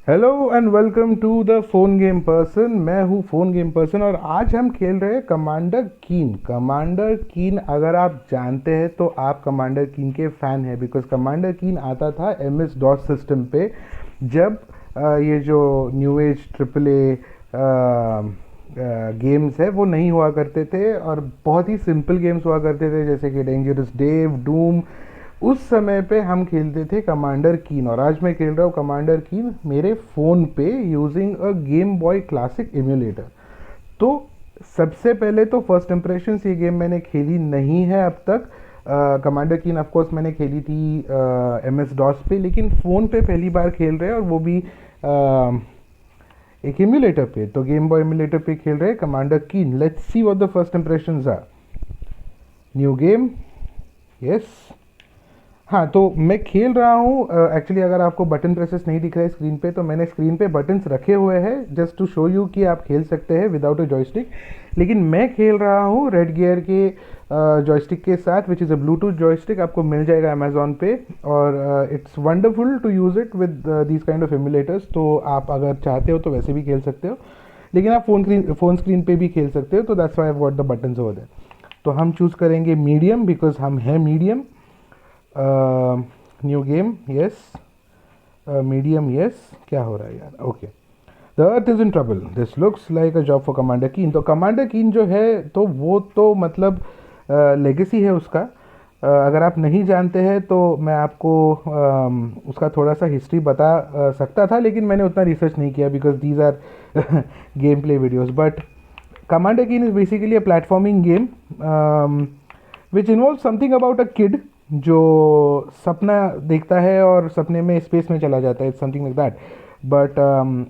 Hello and welcome to the phone game person. मैं हूँ phone game person और आज हम खेल रहे हैं कमांडर कीन। कमांडर कीन अगर आप जानते हैं तो आप कमांडर कीन के फ़ैन हैं, बिकॉज कमांडर कीन आता था एम एस डॉस सिस्टम पे जब ये जो new age triple A games है वो नहीं हुआ करते थे और बहुत ही सिंपल गेम्स हुआ करते थे, जैसे कि डेंजरस डेव, डूम। उस समय पे हम खेलते थे कमांडर कीन और आज मैं खेल रहा हूँ कमांडर कीन मेरे फ़ोन पे using a game boy classic emulator. तो सबसे पहले तो फर्स्ट इम्प्रेशन ये गेम मैंने खेली नहीं है अब तक। कमांडर कीन ऑफ कोर्स मैंने खेली थी एम एस डॉस पे, लेकिन फ़ोन पे पहली बार खेल रहे हैं और वो भी एक एम्यूलेटर पे। तो गेम बॉय एम्यूलेटर पे खेल रहे हैं commander Keen. Let's see what the first impressions are. New game, yes. हाँ, तो मैं खेल रहा हूँ। एक्चुअली अगर आपको बटन प्रेसेस नहीं दिख रहा है स्क्रीन पे, तो मैंने स्क्रीन पे बटन्स रखे हुए हैं जस्ट टू शो यू कि आप खेल सकते हैं विदाउट अ जॉयस्टिक। लेकिन मैं खेल रहा हूँ रेड गियर के जॉयस्टिक के साथ, which is a bluetooth joystick. आपको मिल जाएगा अमेजोन पे और it's wonderful to use it with these kind of emulators. तो आप अगर चाहते हो तो वैसे भी खेल सकते हो, लेकिन आप फ़ोन स्क्रीन पे भी खेल सकते हो। तो that's why I got the buttons over there. तो हम चूज़ करेंगे मीडियम, बिकॉज हम हैं medium. New game, yes. Medium, yes. क्या हो रहा है यार? Okay. The earth is in trouble, this looks like a job for commander Keen. तो कमांडर कीन जो है तो वो तो मतलब लेगेसी है उसका। अगर आप नहीं जानते हैं तो मैं आपको उसका थोड़ा सा हिस्ट्री बता सकता था, लेकिन मैंने उतना रिसर्च नहीं किया because these are game play videos. But Commander Keen is basically a platforming game which involve something about a kid जो सपना देखता है और सपने में स्पेस में चला जाता है, समथिंग लाइक दैट। बट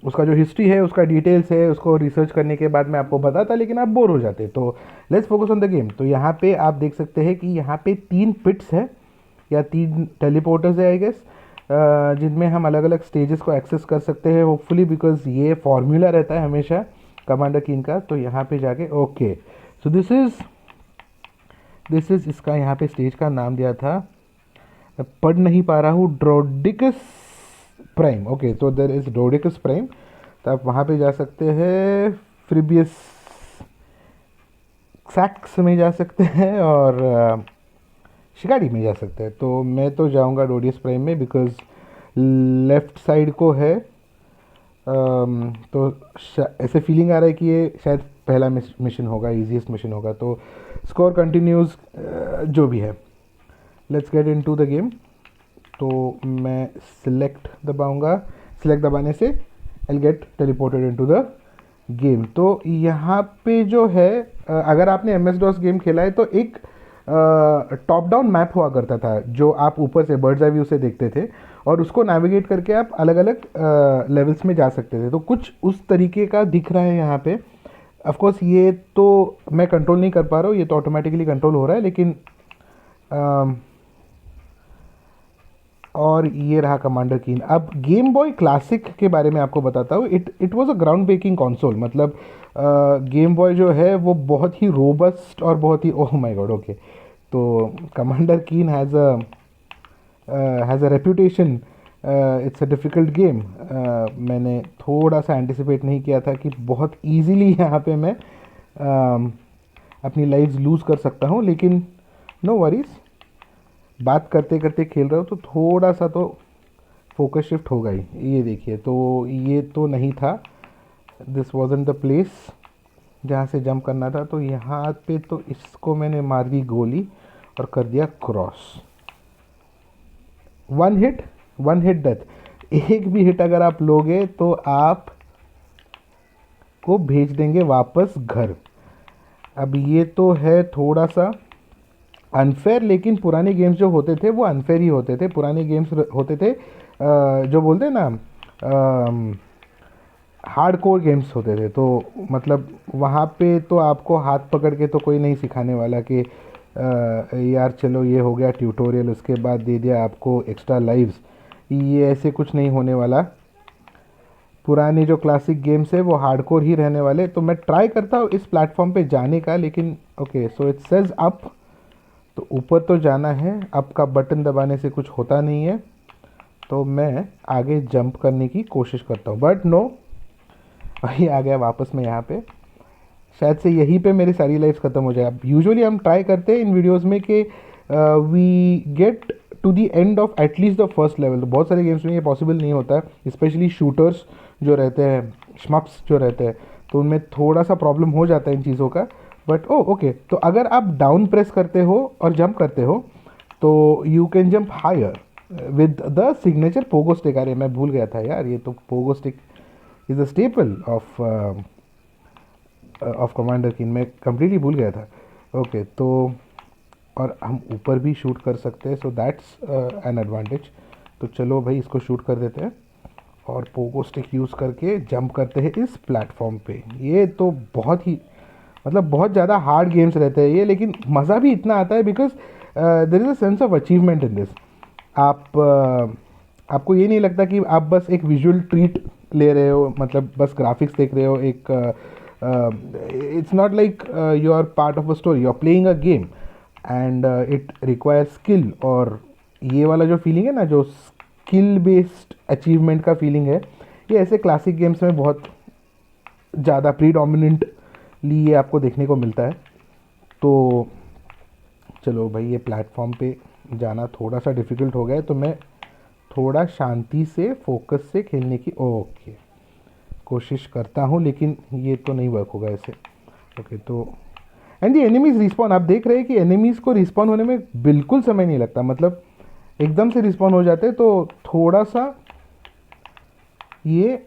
उसका जो हिस्ट्री है, उसका डिटेल्स है, उसको रिसर्च करने के बाद मैं आपको बताता, लेकिन आप बोर हो जाते। तो let's focus on the game. तो यहाँ पे आप देख सकते हैं कि यहाँ पे 3 पिट्स है या 3 टेलीपोर्टर्स है आई गेस, जिनमें हम अलग अलग स्टेजेस को एक्सेस कर सकते हैं होपफुली, बिकॉज ये फॉर्मूला रहता है हमेशा कमांडर किंग का। तो यहाँ पे जाके ओके, सो दिस इज इसका यहाँ पे स्टेज का नाम दिया था, मैं पढ़ नहीं पा रहा हूँ, ड्रोडिकस प्राइम। ओके, तो देर इज ड्रोडिकस प्राइम। तो आप वहाँ पे जा सकते हैं, फ्रिबियस सैक्स में जा सकते हैं और शिकारी में जा सकते हैं। तो मैं तो जाऊँगा डोडियस प्राइम में, बिकॉज लेफ्ट साइड को है। तो ऐसे फीलिंग आ रहा है कि ये शायद पहला मिशन होगा, इजीएस्ट मिशन होगा। तो स्कोर कंटिन्यूज जो भी है, let's get in to the game. तो मैं सिलेक्ट दबाऊंगा, सिलेक्ट दबाने से I get teleported into the game. तो यहाँ पे जो है अगर आपने एम एस डॉस गेम खेला है तो एक टॉप डाउन मैप हुआ करता था जो आप ऊपर से बर्ड्स आई व्यू से देखते थे और उसको नेविगेट करके आप अलग अलग लेवल्स में जा सकते थे। तो कुछ उस तरीके का दिख रहा है यहाँ पे। ऑफ कोर्स ये तो मैं कंट्रोल नहीं कर पा रहा हूँ, ये तो ऑटोमेटिकली कंट्रोल हो रहा है, लेकिन और ये रहा कमांडर कीन। अब गेम बॉय क्लासिक के बारे में आपको बताता हूँ। It was a ground breaking console. मतलब गेम बॉय जो है वो बहुत ही रोबस्ट और बहुत ही, ओह माय गॉड, ओके। तो commander Keen has a reputation, it's a difficult game. मैंने थोड़ा सा एंटिसिपेट नहीं किया था कि बहुत ईजीली यहाँ पे मैं अपनी लाइफ लूज़ कर सकता हूँ, लेकिन नो वरीज, बात करते करते खेल रहा हूँ तो थोड़ा सा तो फोकस शिफ्ट होगा ही। ये देखिए, तो ये तो नहीं था, दिस वॉजंट द प्लेस जहाँ से जंप करना था। तो यहाँ पे तो इसको मैंने मार दी गोली और कर दिया क्रॉस। One hit death. एक भी हिट अगर आप लोगे तो आप को भेज देंगे वापस घर। अब ये तो है थोड़ा सा अनफेयर, लेकिन पुराने गेम्स जो होते थे वो अनफेयर ही होते थे। पुराने गेम्स होते थे जो बोलते हैं ना, हार्ड कोर गेम्स होते थे। तो मतलब वहाँ पे तो आपको हाथ पकड़ के तो कोई नहीं सिखाने वाला कि यार चलो ये हो गया ट्यूटोरियल, उसके बाद दे दिया आपको एक्स्ट्रा लाइव्स। ये ऐसे कुछ नहीं होने वाला। पुराने जो क्लासिक गेम्स है वो हार्डकोर ही रहने वाले। तो मैं ट्राई करता हूँ इस प्लेटफॉर्म पे जाने का, लेकिन okay, so it says up. तो ऊपर तो जाना है, अप का बटन दबाने से कुछ होता नहीं है। तो मैं आगे जंप करने की कोशिश करता हूँ, बट नो, वही आ गया वापस में यहाँ पे। शायद से यहीं पे मेरी सारी लाइफ ख़त्म हो जाए। अब यूजुअली हम ट्राई करते हैं इन वीडियोस में कि we get to the end of at least the first level. तो बहुत सारे गेम्स में ये पॉसिबल नहीं होता है, स्पेशली शूटर्स जो रहते हैं, श्मप्स जो रहते हैं, तो उनमें थोड़ा सा प्रॉब्लम हो जाता है इन चीज़ों का। बट ओ ओके, तो अगर आप डाउन प्रेस करते हो और जंप करते हो तो you can jump higher with the signature pogo stick. अरे मैं भूल गया था यार, ये तो pogo stick is a staple of commander Keen, मैं कम्प्लीटली भूल गया था। ओके तो और हम ऊपर भी शूट कर सकते हैं, सो दैट्स एन एडवांटेज। तो चलो भाई इसको शूट कर देते हैं और पोगो स्टिक यूज़ करके जंप करते हैं इस प्लेटफॉर्म पे। ये तो बहुत ही मतलब बहुत ज़्यादा हार्ड गेम्स रहते हैं ये, लेकिन मज़ा भी इतना आता है because there is a sense of achievement in this. आपको ये नहीं लगता कि आप बस एक विजुअल ट्रीट ले रहे हो, मतलब बस ग्राफिक्स देख रहे हो। एक it's not like you are part of a story, you are playing a game and it require skill. और ये वाला जो फीलिंग है ना, जो स्किल बेस्ड अचीवमेंट का फीलिंग है, ये ऐसे क्लासिक गेम्स में बहुत ज़्यादा प्रीडोमिनेंटली ये आपको देखने को मिलता है। तो चलो भाई, ये प्लेटफॉर्म पे जाना थोड़ा सा डिफ़िकल्ट हो गया है, तो मैं थोड़ा शांति से फोकस से खेलने की कोशिश करता हूँ, लेकिन ये तो नहीं वर्क होगा ऐसे। ओके तो एंड दी एनिमीज रिस्पॉन, आप देख रहे हैं कि एनिमीज़ को रिस्पॉन होने में बिल्कुल समय नहीं लगता, मतलब एकदम से रिस्पॉन हो जाते हैं। तो थोड़ा सा ये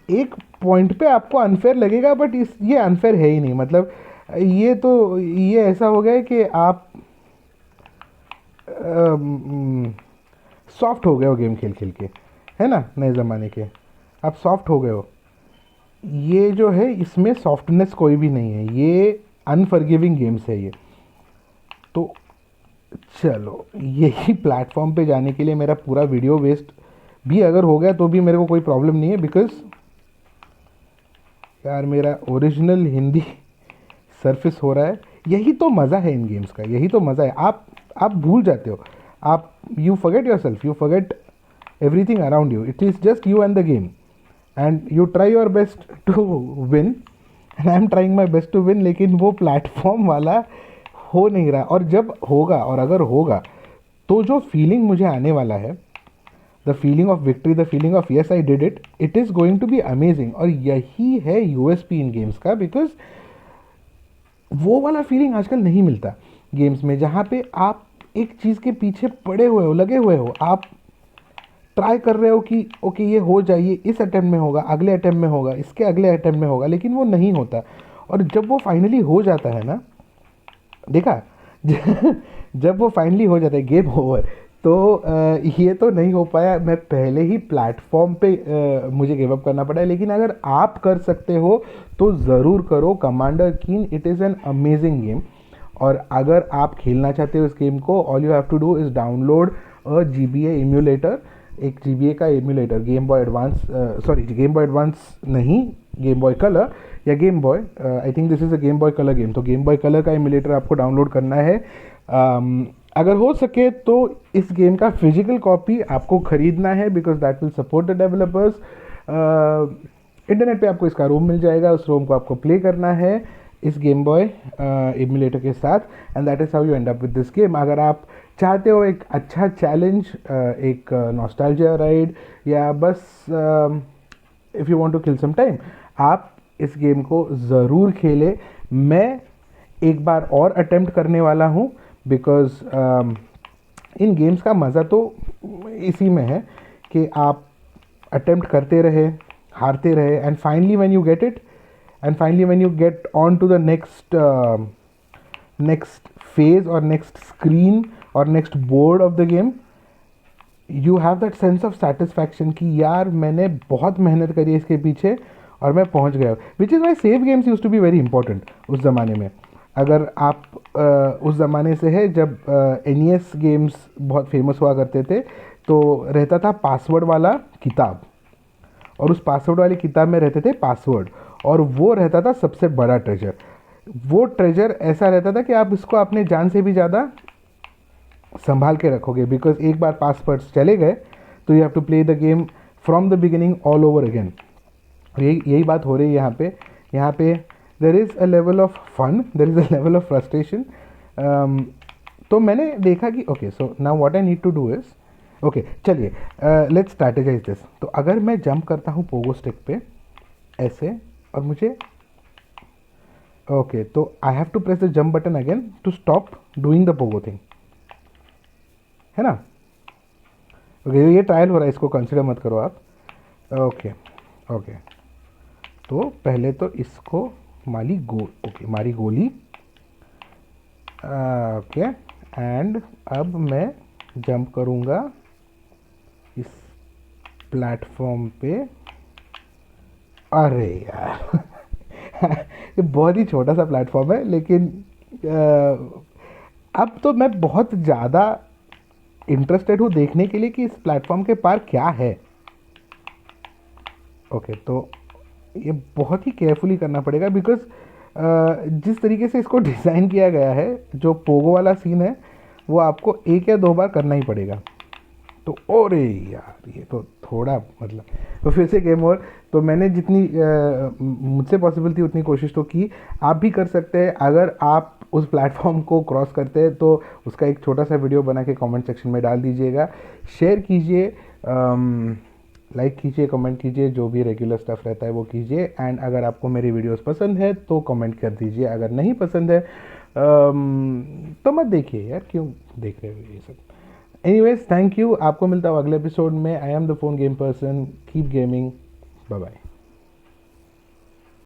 एक पॉइंट पे आपको अनफेयर लगेगा, बट ये अनफेयर है ही नहीं। मतलब ये ऐसा हो गया है कि आप सॉफ्ट हो गए हो गेम खेल खेल के, है ना, नए ज़माने के आप सॉफ्ट हो गए हो। ये जो है इसमें सॉफ्टनेस कोई भी नहीं है, ये अनफॉरगिविंग गेम्स है ये। तो चलो यही प्लेटफॉर्म पे जाने के लिए मेरा पूरा वीडियो वेस्ट भी अगर हो गया तो भी मेरे को कोई प्रॉब्लम नहीं है, बिकॉज यार मेरा ओरिजिनल हिंदी सरफेस हो रहा है। यही तो मज़ा है इन गेम्स का, यही तो मज़ा है। आप भूल जाते हो, आप you forget yourself, you forget everything around you, it is just you and the game and you try your best to win and I am trying my best to win. लेकिन वो platform वाला हो नहीं रहा, और जब होगा और अगर होगा तो जो फीलिंग मुझे आने वाला है, the feeling of victory, the feeling of yes I did it, it is going to be amazing. और यही है यूएसपी इन गेम्स का, बिकॉज वो वाला फीलिंग आजकल नहीं मिलता गेम्स में, जहाँ पे आप एक चीज़ के पीछे पड़े हुए हो, लगे हुए हो, आप ट्राई कर रहे हो कि ओके ये हो जाए, ये इस अटेम्प्ट में होगा, अगले अटेम्प्ट में होगा, इसके अगले अटेम्प्ट में होगा, लेकिन वो नहीं होता। और जब वो फाइनली हो जाता है ना, देखा जब वो फाइनली हो जाता है गेम ओवर, तो ये तो नहीं हो पाया, मैं पहले ही प्लेटफॉर्म पे मुझे गिव अप करना पड़ा है। लेकिन अगर आप कर सकते हो तो ज़रूर करो commander Keen, it is an amazing game. और अगर आप खेलना चाहते हो इस गेम को, all you have to do is download a GBA emulator, एक GBA का emulator, game boy advance, sorry game boy advance नहीं, गेम बॉय कलर या game boy, I think this is a game boy colour game. तो game boy colour का emulator आपको download करना है। अगर हो सके तो इस गेम का फिजिकल कॉपी आपको खरीदना है, because that will support the developers. Internet पे आपको इसका रोम मिल जाएगा, उस रोम को आपको प्ले करना है इस गेम बॉय एमुलेटर के साथ, and that is how you and up with this game. अगर आप चाहते हो एक अच्छा चैलेंज, एक नॉस्टैल्जिया राइड, या बस if you want to kill some time, आप इस गेम को ज़रूर खेलें। मैं एक बार और अटेम्प्ट करने वाला हूँ, बिकॉज इन गेम्स का मज़ा तो इसी में है कि आप अटेम्प्ट करते रहे, हारते रहे, and finally when you get it, and finally when you get on to the next phase और नेक्स्ट स्क्रीन और next board of the game, you have that sense of satisfaction कि यार मैंने बहुत मेहनत करी है इसके पीछे और मैं पहुंच गया। Which is why save games used to be very important उस ज़माने में। अगर आप उस ज़माने से है जब NES गेम्स बहुत फेमस हुआ करते थे, तो रहता था पासवर्ड वाला किताब, और उस पासवर्ड वाली किताब में रहते थे पासवर्ड, और वो रहता था सबसे बड़ा ट्रेजर। वो ट्रेजर ऐसा रहता था कि आप इसको अपने जान से भी ज़्यादा संभाल के रखोगे, बिकॉज एक बार पासवर्ड्स चले गए तो you have to play the game from the beginning all over again. यही बात हो रही है यहाँ पे there is a level of fun, there is a level of frustration. तो मैंने देखा कि okay, so now what I need to do is, okay चलिए लेट्स स्ट्रैटेजाइज दिस। तो अगर मैं जंप करता हूँ पोगो स्टिक पे ऐसे, और मुझे ओके, तो I have to press the jump button again to stop doing the pogo thing, है ना। ओके, ये ट्रायल हो रहा है, इसको कंसिडर मत करो आप। ओके ओके, तो पहले तो इसको मारी गोली। ओके, एंड अब मैं जंप करूँगा इस प्लेटफॉर्म पे। अरे यार ये बहुत ही छोटा सा प्लेटफॉर्म है, लेकिन अब तो मैं बहुत ज़्यादा इंटरेस्टेड हूँ देखने के लिए कि इस प्लेटफॉर्म के पार क्या है। ओके, तो ये बहुत ही केयरफुली करना पड़ेगा, बिकॉज जिस तरीके से इसको डिज़ाइन किया गया है, जो पोगो वाला सीन है वो आपको एक या दो बार करना ही पड़ेगा। तो अरे यार, ये तो थोड़ा मतलब, तो फिर से गेम ओवर। तो मैंने जितनी मुझसे पॉसिबल थी उतनी कोशिश तो की। आप भी कर सकते हैं, अगर आप उस प्लेटफॉर्म को क्रॉस करते हैं तो उसका एक छोटा सा वीडियो बना के कमेंट सेक्शन में डाल दीजिएगा, शेयर कीजिए, लाइक कीजिए, कमेंट कीजिए, जो भी रेगुलर स्टफ रहता है वो कीजिए। एंड अगर आपको मेरी वीडियोस पसंद है तो कमेंट कर दीजिए, अगर नहीं पसंद है तो मत देखिए यार, क्यों देख रहे हो ये सब। Anyways, thank you. आपको मिलता हूँ अगले एपिसोड में। I am the phone game person, keep gaming, bye bye.